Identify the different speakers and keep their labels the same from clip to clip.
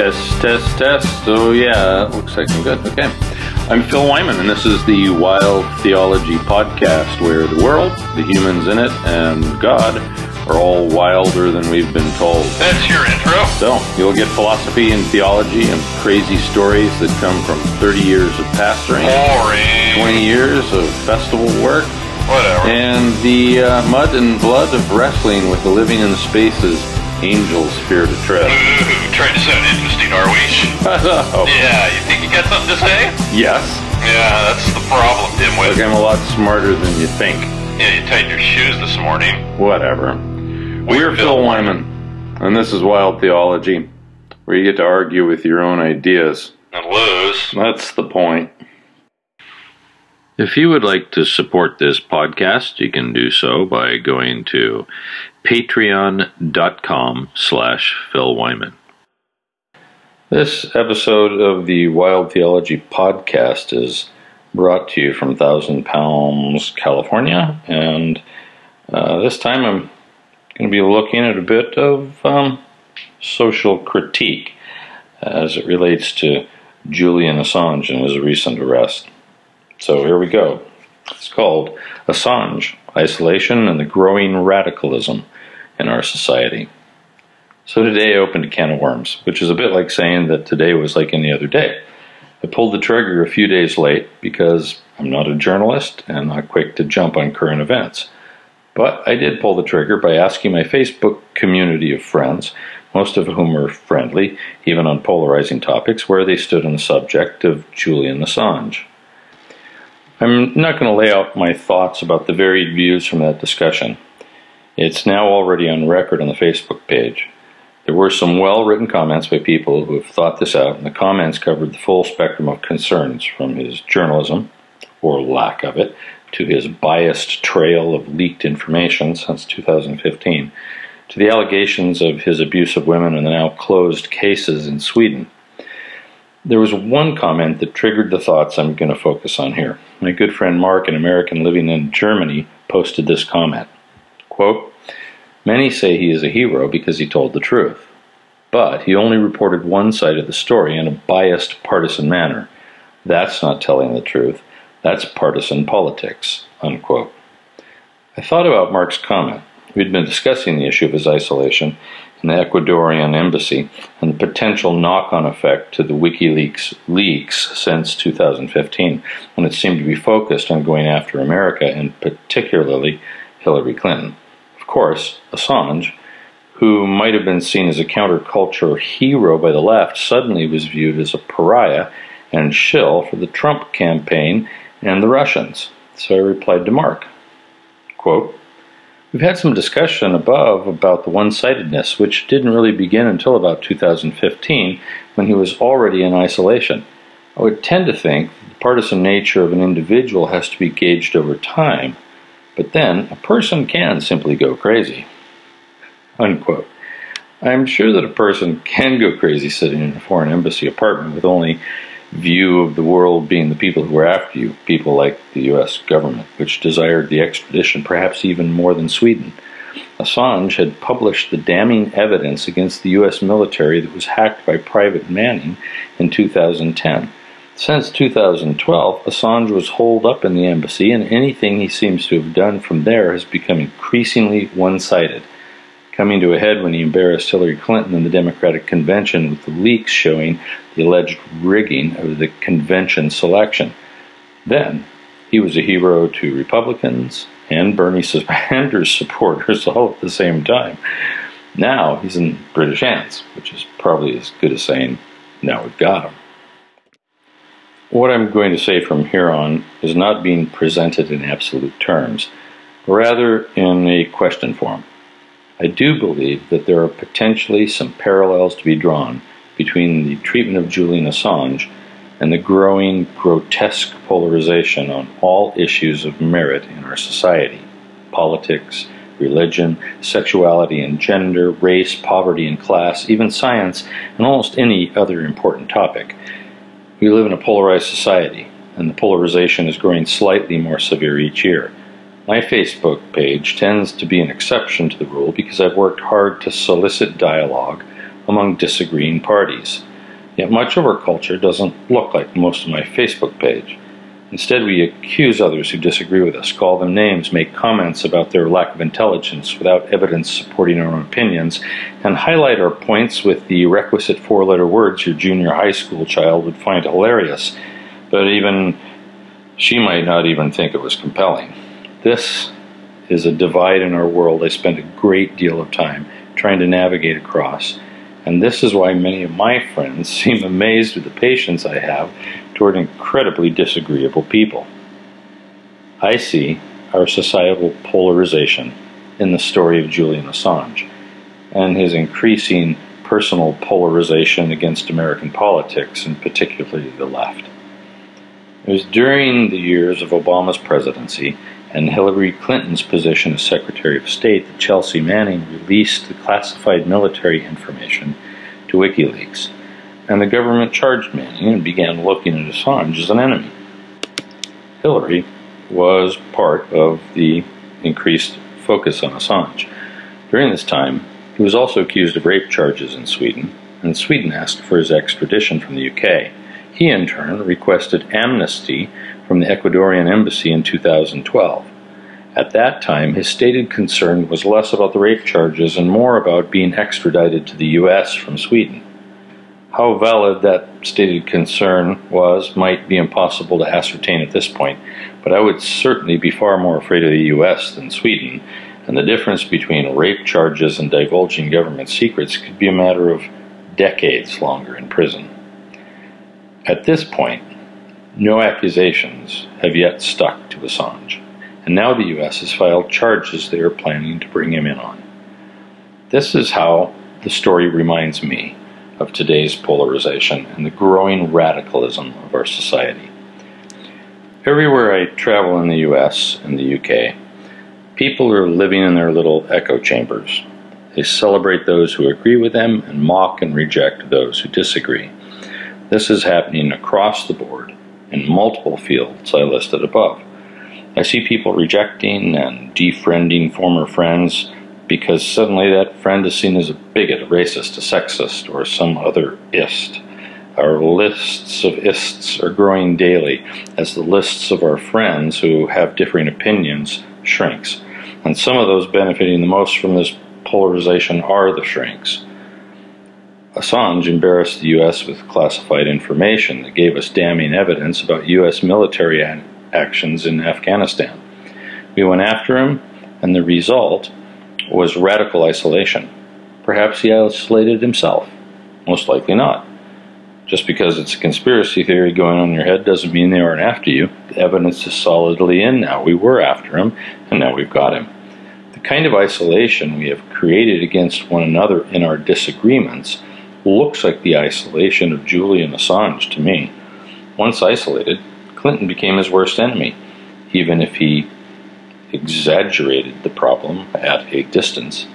Speaker 1: Test. Oh yeah, looks like I'm good. Okay. I'm Phil Wyman, and this is the Wild Theology Podcast, where the world, the humans in it, and God are all wilder than we've been told.
Speaker 2: That's your intro.
Speaker 1: So, you'll get philosophy and theology and crazy stories that come from 30 years of pastoring,
Speaker 2: Boring.
Speaker 1: 20 years of festival work,
Speaker 2: Whatever.
Speaker 1: and the mud and blood of wrestling with the living in spaces angels fear to tread.
Speaker 2: Ooh, trying to sound interesting, are we?
Speaker 1: Oh.
Speaker 2: Yeah, you think you got something to say?
Speaker 1: Yes.
Speaker 2: Yeah, that's the problem, dimwit.
Speaker 1: Look, I'm a lot smarter than you think.
Speaker 2: Yeah, you tightened your shoes this morning.
Speaker 1: Whatever. We're Phil Wyman, and this is Wild Theology, where you get to argue with your own ideas.
Speaker 2: And lose.
Speaker 1: That's the point. If you would like to support this podcast, you can do so by going to patreon.com/Phil Wyman. This episode of the Wild Theology Podcast is brought to you from Thousand Palms, California, and this time I'm going to be looking at a bit of social critique as it relates to Julian Assange and his recent arrest. So here we go. It's called Assange, Isolation and the Growing Radicalism in Our Society. So today I opened a can of worms, which is a bit like saying that today was like any other day. I pulled the trigger a few days late because I'm not a journalist and not quick to jump on current events. But I did pull the trigger by asking my Facebook community of friends, most of whom are friendly, even on polarizing topics, where they stood on the subject of Julian Assange. I'm not going to lay out my thoughts about the varied views from that discussion. It's now already on record on the Facebook page. There were some well-written comments by people who have thought this out, and the comments covered the full spectrum of concerns, from his journalism, or lack of it, to his biased trail of leaked information since 2015, to the allegations of his abuse of women and the now closed cases in Sweden. There was one comment that triggered the thoughts I'm going to focus on here. My good friend Mark, an American living in Germany, posted this comment. Quote, "Many say he is a hero because he told the truth, but he only reported one side of the story in a biased, partisan manner. That's not telling the truth. That's partisan politics." Unquote. I thought about Mark's comment. We'd been discussing the issue of his isolation in the Ecuadorian embassy and the potential knock-on effect to the WikiLeaks leaks since 2015, when it seemed to be focused on going after America and particularly Hillary Clinton. Of course, Assange, who might have been seen as a counterculture hero by the left, suddenly was viewed as a pariah and shill for the Trump campaign and the Russians. So I replied to Mark, quote, "We've had some discussion above about the one-sidedness, which didn't really begin until about 2015, when he was already in isolation. I would tend to think that the partisan nature of an individual has to be gauged over time, but then a person can simply go crazy." Unquote. I'm sure that a person can go crazy sitting in a foreign embassy apartment with only view of the world being the people who were after you, people like the U.S. government, which desired the extradition perhaps even more than Sweden. Assange had published the damning evidence against the U.S. military that was hacked by Private Manning in 2010. Since 2012, Assange was holed up in the embassy, and anything he seems to have done from there has become increasingly one-sided, coming to a head when he embarrassed Hillary Clinton in the Democratic Convention with the leaks showing the alleged rigging of the convention selection. Then, he was a hero to Republicans and Bernie Sanders supporters all at the same time. Now he's in British hands, which is probably as good as saying, now we've got him. What I'm going to say from here on is not being presented in absolute terms, rather in a question form. I do believe that there are potentially some parallels to be drawn between the treatment of Julian Assange and the growing grotesque polarization on all issues of merit in our society: politics, religion, sexuality and gender, race, poverty and class, even science, and almost any other important topic. We live in a polarized society, and the polarization is growing slightly more severe each year. My Facebook page tends to be an exception to the rule because I've worked hard to solicit dialogue among disagreeing parties. Yet much of our culture doesn't look like most of my Facebook page. Instead, we accuse others who disagree with us, call them names, make comments about their lack of intelligence without evidence supporting our own opinions, and highlight our points with the requisite four-letter words your junior high school child would find hilarious, but even she might not even think it was compelling. This is a divide in our world I spend a great deal of time trying to navigate across, and this is why many of my friends seem amazed with the patience I have toward incredibly disagreeable people. I see our societal polarization in the story of Julian Assange and his increasing personal polarization against American politics, and particularly the left. It was during the years of Obama's presidency and Hillary Clinton's position as Secretary of State that Chelsea Manning released the classified military information to WikiLeaks, and the government charged Manning and began looking at Assange as an enemy. Hillary was part of the increased focus on Assange. During this time, he was also accused of rape charges in Sweden, and Sweden asked for his extradition from the UK. He, in turn, requested amnesty from the Ecuadorian embassy in 2012. At that time, his stated concern was less about the rape charges and more about being extradited to the US from Sweden. How valid that stated concern was might be impossible to ascertain at this point, but I would certainly be far more afraid of the US than Sweden, and the difference between rape charges and divulging government secrets could be a matter of decades longer in prison. At this point, no accusations have yet stuck to Assange, and now the US has filed charges they are planning to bring him in on. This is how the story reminds me of today's polarization and the growing radicalism of our society. Everywhere I travel in the US and the UK, people are living in their little echo chambers. They celebrate those who agree with them and mock and reject those who disagree. This is happening across the board in multiple fields I listed above. I see people rejecting and defriending former friends because suddenly that friend is seen as a bigot, a racist, a sexist, or some other ist. Our lists of ists are growing daily as the lists of our friends who have differing opinions shrinks. And some of those benefiting the most from this polarization are the shrinks. Assange embarrassed the U.S. with classified information that gave us damning evidence about U.S. military actions in Afghanistan. We went after him, and the result was radical isolation. Perhaps he isolated himself. Most likely not. Just because it's a conspiracy theory going on in your head doesn't mean they aren't after you. The evidence is solidly in now. We were after him, and now we've got him. The kind of isolation we have created against one another in our disagreements looks like the isolation of Julian Assange to me. Once isolated, Clinton became his worst enemy, even if he exaggerated the problem at a distance,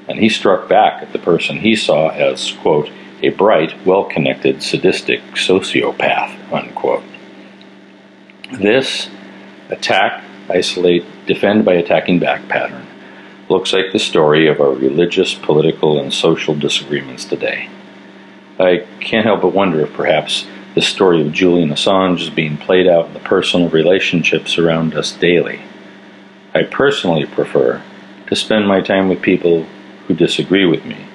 Speaker 1: and he struck back at the person he saw as, quote, a bright, well-connected, sadistic sociopath, unquote. This attack, isolate, defend by attacking back pattern looks like the story of our religious, political, and social disagreements today. I can't help but wonder if perhaps the story of Julian Assange is being played out in the personal relationships around us daily. I personally prefer to spend my time with people who disagree with me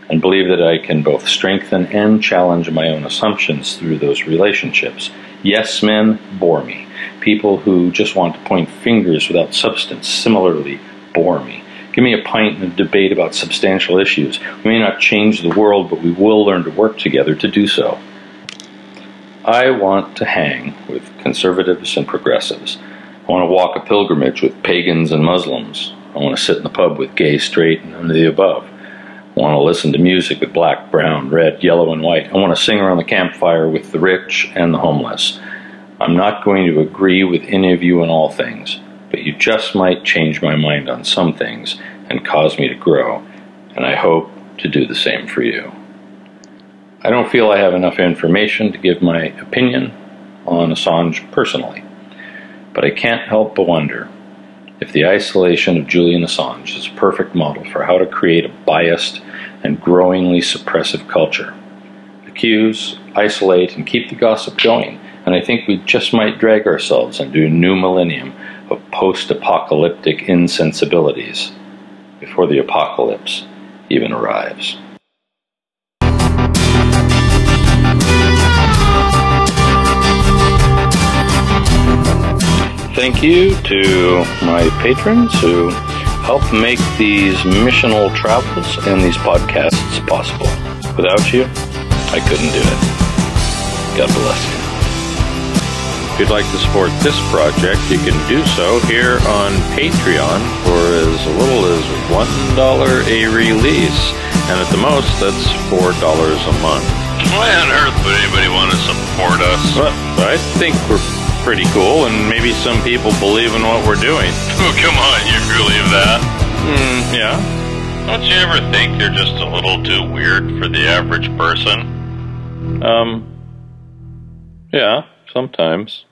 Speaker 1: and believe that I can both strengthen and challenge my own assumptions through those relationships. Yes men bore me. People who just want to point fingers without substance similarly bore me. Give me a pint and a debate about substantial issues. We may not change the world, but we will learn to work together to do so. I want to hang with conservatives and progressives. I want to walk a pilgrimage with pagans and Muslims. I want to sit in the pub with gay, straight, and none of the above. I want to listen to music with black, brown, red, yellow, and white. I want to sing around the campfire with the rich and the homeless. I'm not going to agree with any of you on all things, but you just might change my mind on some things and cause me to grow, and I hope to do the same for you. I don't feel I have enough information to give my opinion on Assange personally, but I can't help but wonder if the isolation of Julian Assange is a perfect model for how to create a biased and growingly suppressive culture. The accuse, isolate, and keep the gossip going. And I think we just might drag ourselves into a new millennium of post-apocalyptic insensibilities before the apocalypse even arrives. Thank you to my patrons who help make these missional travels and these podcasts possible. Without you, I couldn't do it. God bless you. If you'd like to support this project, you can do so here on Patreon for as little as $1 a release. And at the most, that's $4 a month.
Speaker 2: Why on earth would anybody want to support us?
Speaker 1: Well, I think we're pretty cool, and maybe some people believe in what we're doing.
Speaker 2: Oh, come on, you believe that?
Speaker 1: Yeah.
Speaker 2: Don't you ever think you're just a little too weird for the average person?
Speaker 1: Yeah, sometimes.